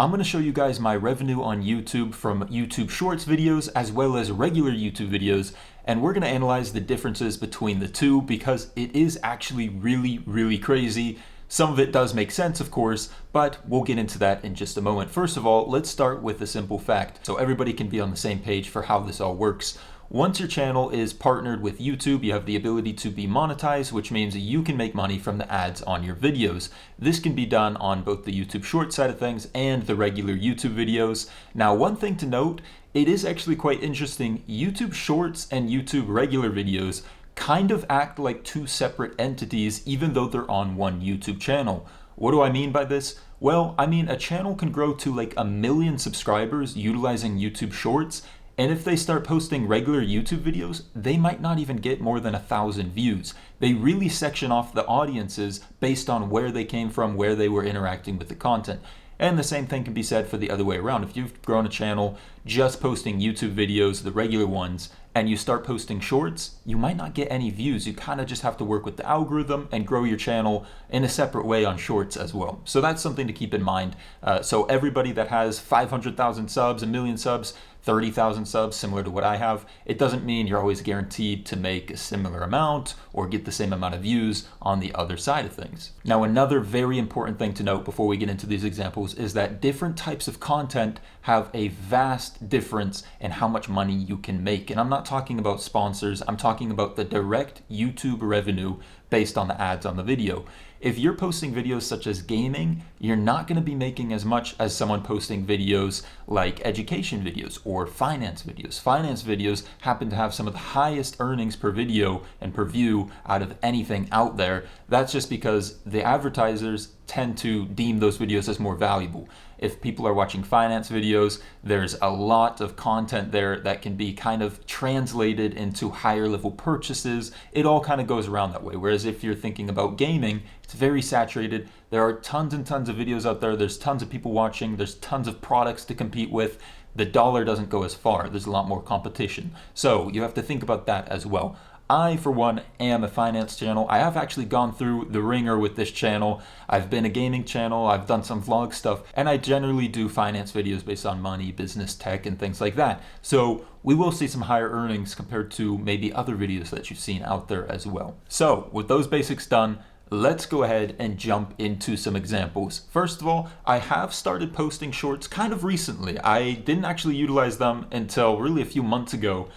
I'm going to show you guys my revenue on YouTube from YouTube Shorts videos as well as regular YouTube videos, and we're going to analyze the differences between the two because it is actually really crazy. Some of it does make sense, of course, but we'll get into that in just a moment. First of all, let's start with a simple fact so everybody can be on the same page for how this all works. Once your channel is partnered with YouTube, you have the ability to be monetized, which means you can make money from the ads on your videos. This can be done on both the YouTube Short side of things and the regular YouTube videos. Now, one thing to note, it is actually quite interesting. YouTube Shorts and YouTube regular videos kind of act like two separate entities, even though they're on one YouTube channel. What do I mean by this? Well, I mean a channel can grow to like 1 million subscribers utilizing YouTube Shorts, and if they start posting regular YouTube videos, they might not even get more than 1,000 views. They really section off the audiences based on where they came from, where they were interacting with the content. And the same thing can be said for the other way around. If you've grown a channel just posting YouTube videos, the regular ones, and you start posting shorts, you might not get any views. You kind of just have to work with the algorithm and grow your channel in a separate way on shorts as well. So that's something to keep in mind. So everybody that has 500,000 subs, 1 million subs, 30,000 subs, similar to what I have, it doesn't mean you're always guaranteed to make a similar amount or get the same amount of views on the other side of things. Now, another very important thing to note before we get into these examples is that different types of content have a vast difference in how much money you can make. And I'm not talking about sponsors, I'm talking about the direct YouTube revenue based on the ads on the video. If you're posting videos such as gaming, you're not going to be making as much as someone posting videos like education videos or finance videos. Finance videos happen to have some of the highest earnings per video and per view out of anything out there. That's just because the advertisers tend to deem those videos as more valuable. If people are watching finance videos, there's a lot of content there that can be kind of translated into higher level purchases. It all kind of goes around that way. Whereas if you're thinking about gaming, it's very saturated. There are tons and tons of videos out there. There's tons of people watching. There's tons of products to compete with. The dollar doesn't go as far. There's a lot more competition. So you have to think about that as well. I, for one, am a finance channel. I have actually gone through the ringer with this channel. I've been a gaming channel, I've done some vlog stuff, and I generally do finance videos based on money, business, tech, and things like that. So we will see some higher earnings compared to maybe other videos that you've seen out there as well. So with those basics done, let's go ahead and jump into some examples. First of all, I have started posting shorts kind of recently. I didn't actually utilize them until really a few months ago.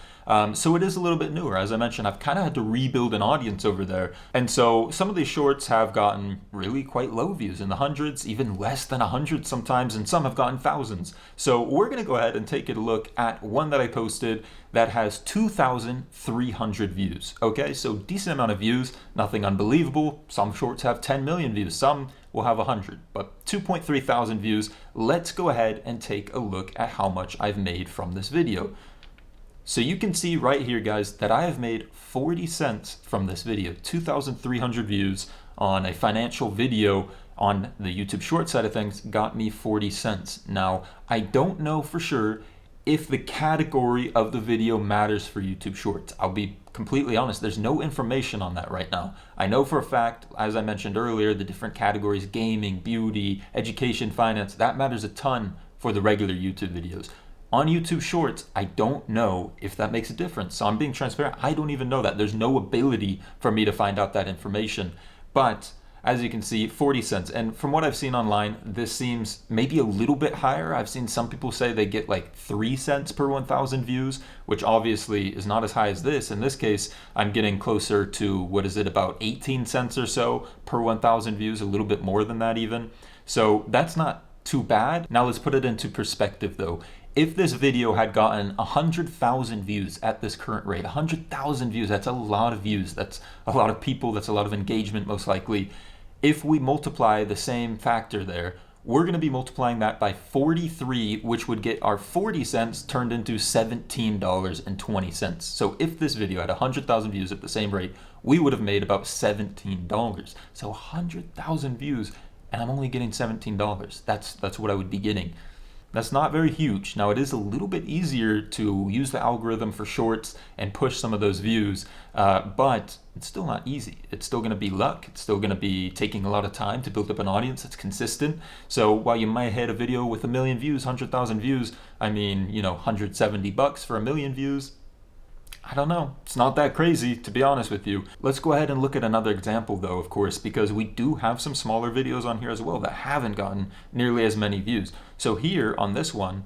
So it is a little bit newer. As I mentioned, I've kind of had to rebuild an audience over there. And so some of these shorts have gotten really quite low views in the hundreds, even less than 100 sometimes, and some have gotten thousands. So we're going to go ahead and take a look at one that I posted that has 2,300 views. Okay, so decent amount of views, nothing unbelievable. Some shorts have 10 million views, some will have 100, but 2.3 thousand views. Let's go ahead and take a look at how much I've made from this video. So you can see right here, guys, that I have made 40 cents from this video. 2,300 views on a financial video on the YouTube Short side of things got me 40 cents. Now, I don't know for sure if the category of the video matters for YouTube Shorts. I'll be completely honest, there's no information on that right now. I know for a fact, as I mentioned earlier, the different categories, gaming, beauty, education, finance, that matters a ton for the regular YouTube videos. On YouTube Shorts, I don't know if that makes a difference. So I'm being transparent. I don't even know that. There's no ability for me to find out that information. But as you can see, 40 cents. And from what I've seen online, this seems maybe a little bit higher. I've seen some people say they get like 3 cents per 1,000 views, which obviously is not as high as this. In this case, I'm getting closer to, what is it, about 18 cents or so per 1,000 views, a little bit more than that even. So that's not too bad. Now let's put it into perspective though. If this video had gotten 100,000 views at this current rate, 100,000 views, that's a lot of views. That's a lot of people. That's a lot of engagement, most likely. If we multiply the same factor there, we're going to be multiplying that by 43, which would get our 40 cents turned into $17.20. So if this video had 100,000 views at the same rate, we would have made about $17. So 100,000 views, and I'm only getting $17. That's what I would be getting. That's not very huge. Now, it is a little bit easier to use the algorithm for shorts and push some of those views, but it's still not easy. It's still going to be luck. It's still going to be taking a lot of time to build up an audience that's consistent. So while you might hit a video with 1 million views, 100,000 views, I mean, you know, $170 for 1 million views, I don't know. It's not that crazy, to be honest with you. Let's go ahead and look at another example though, of course, because we do have some smaller videos on here as well that haven't gotten nearly as many views. So here on this one,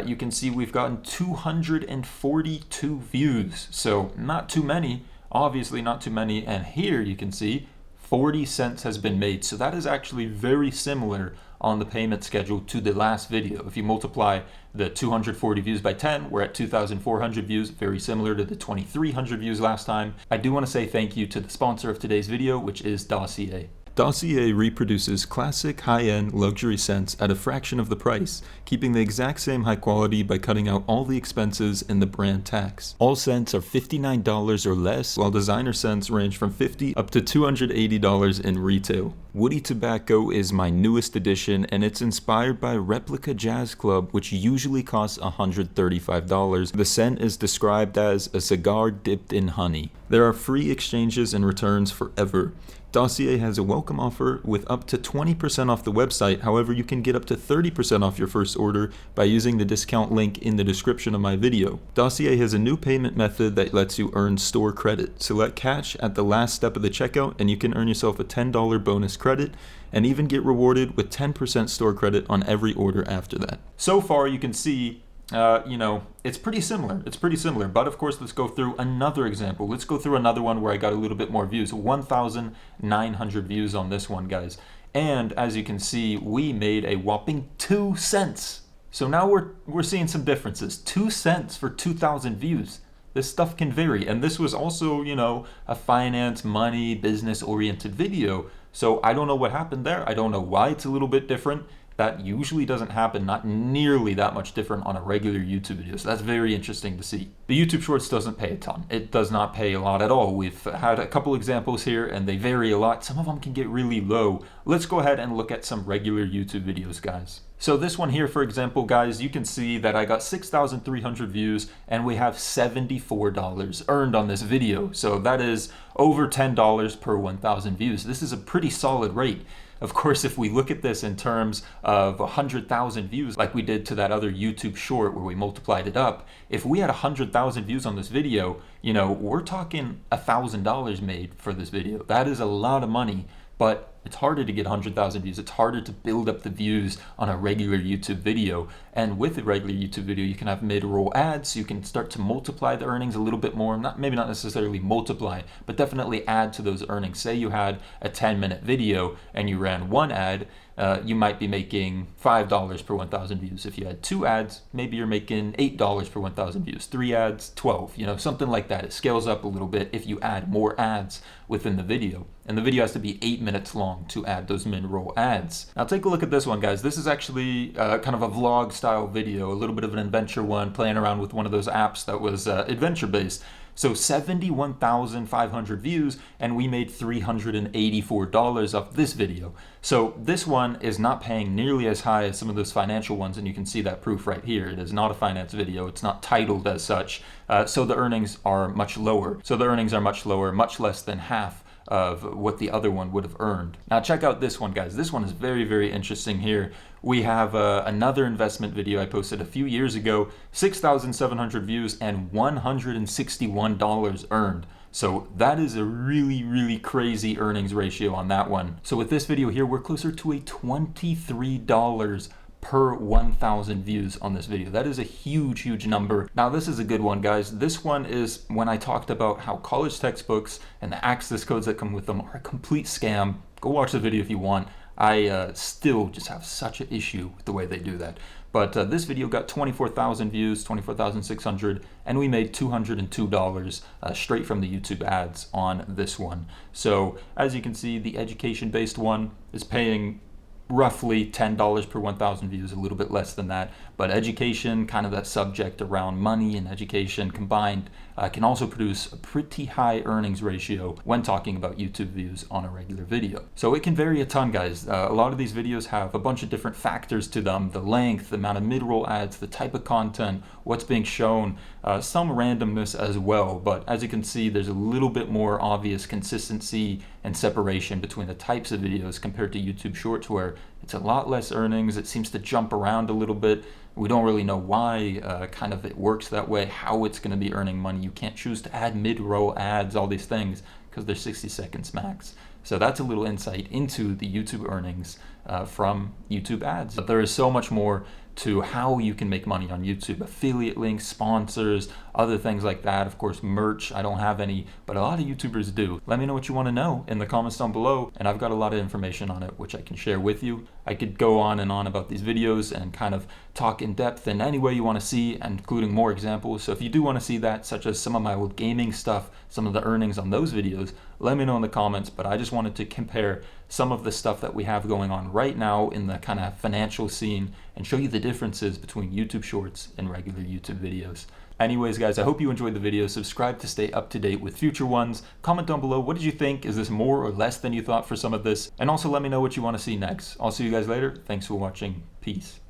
you can see we've gotten 242 views. So not too many, obviously not too many. And here you can see 40 cents has been made. So that is actually very similar on the payment schedule to the last video. If you multiply the 240 views by 10, we're at 2,400 views, very similar to the 2,300 views last time. I do want to say thank you to the sponsor of today's video, which is Dossier. Dossier reproduces classic high-end luxury scents at a fraction of the price, keeping the exact same high quality by cutting out all the expenses and the brand tax. All scents are $59 or less, while designer scents range from $50 up to $280 in retail. Woody Tobacco is my newest addition, and it's inspired by Replica Jazz Club, which usually costs $135. The scent is described as a cigar dipped in honey. There are free exchanges and returns forever. Dossier has a welcome offer with up to 20% off the website. However, you can get up to 30% off your first order by using the discount link in the description of my video. Dossier has a new payment method that lets you earn store credit. Select cash at the last step of the checkout and you can earn yourself a $10 bonus credit and even get rewarded with 10% store credit on every order after that. So far, you can see you know, it's pretty similar. It's pretty similar. But of course, let's go through another example. Let's go through another one where I got a little bit more views. 1,900 views on this one, guys. And as you can see, we made a whopping 2 cents. So now we're seeing some differences. 2 cents for 2,000 views. This stuff can vary. And this was also, you know, a finance, money, business-oriented video. So I don't know what happened there. I don't know why it's a little bit different. That usually doesn't happen, not nearly that much different on a regular YouTube video. So that's very interesting to see. The YouTube Shorts doesn't pay a ton. It does not pay a lot at all. We've had a couple examples here and they vary a lot. Some of them can get really low. Let's go ahead and look at some regular YouTube videos, guys. So this one here, for example, guys, you can see that I got 6,300 views and we have $74 earned on this video. So that is over $10 per 1,000 views. This is a pretty solid rate. Of course, if we look at this in terms of 100,000 views, like we did to that other YouTube short where we multiplied it up, if we had 100,000 views on this video, you know, we're talking $1,000 made for this video. That is a lot of money, but it's harder to get 100,000 views. It's harder to build up the views on a regular YouTube video. And with a regular YouTube video, you can have mid-roll ads. You can start to multiply the earnings a little bit more. Maybe not necessarily multiply, but definitely add to those earnings. Say you had a 10-minute video and you ran one ad, you might be making $5 per 1,000 views. If you had 2 ads, maybe you're making $8 per 1,000 views. 3 ads, 12, you know, something like that. It scales up a little bit if you add more ads within the video. And the video has to be 8 minutes long to add those mid-roll ads. Now take a look at this one, guys. This is actually kind of a vlog style video, a little bit of an adventure one, playing around with one of those apps that was adventure based. So 71,500 views and we made $384 off this video. So this one is not paying nearly as high as some of those financial ones, and you can see that proof right here. It is not a finance video. It's not titled as such. So the earnings are much lower. Much less than half of what the other one would have earned. Now check out this one, guys. This one is very, very interesting here. We have another investment video I posted a few years ago, 6,700 views and $161 earned. So that is a really, really crazy earnings ratio on that one. So with this video here, we're closer to a $23 per 1,000 views on this video. That is a huge, huge number. Now this is a good one, guys. This one is when I talked about how college textbooks and the access codes that come with them are a complete scam. Go watch the video if you want. I still just have such an issue with the way they do that. But this video got 24,000 views, 24,600, and we made $202 straight from the YouTube ads on this one. So as you can see, the education-based one is paying roughly $10 per 1,000 views, a little bit less than that. But education, kind of that subject around money and education combined, can also produce a pretty high earnings ratio when talking about YouTube views on a regular video. So it can vary a ton, guys. A lot of these videos have a bunch of different factors to them: the length, the amount of mid-roll ads, the type of content, what's being shown, some randomness as well. But as you can see, there's a little bit more obvious consistency and separation between the types of videos compared to YouTube Shorts, where it's a lot less earnings. It seems to jump around a little bit. We don't really know why kind of it works that way, how it's going to be earning money. You can't choose to add mid-roll ads, all these things, because they're 60 seconds max. So that's a little insight into the YouTube earnings from YouTube ads. But there is so much more to how you can make money on YouTube: affiliate links, sponsors, other things like that. Of course, merch. I don't have any, but a lot of YouTubers do. Let me know what you want to know in the comments down below, and I've got a lot of information on it which I can share with you. I could go on and on about these videos and kind of talk in depth in any way you want to see, including more examples. So if you do want to see that, such as some of my old gaming stuff, some of the earnings on those videos, let me know in the comments. But I just wanted to compare some of the stuff that we have going on right now in the kind of financial scene and show you the differences between YouTube Shorts and regular YouTube videos. Anyways, guys, I hope you enjoyed the video. Subscribe to stay up to date with future ones. Comment down below, what did you think? Is this more or less than you thought for some of this? And also let me know what you want to see next. I'll see you guys later. Thanks for watching. Peace.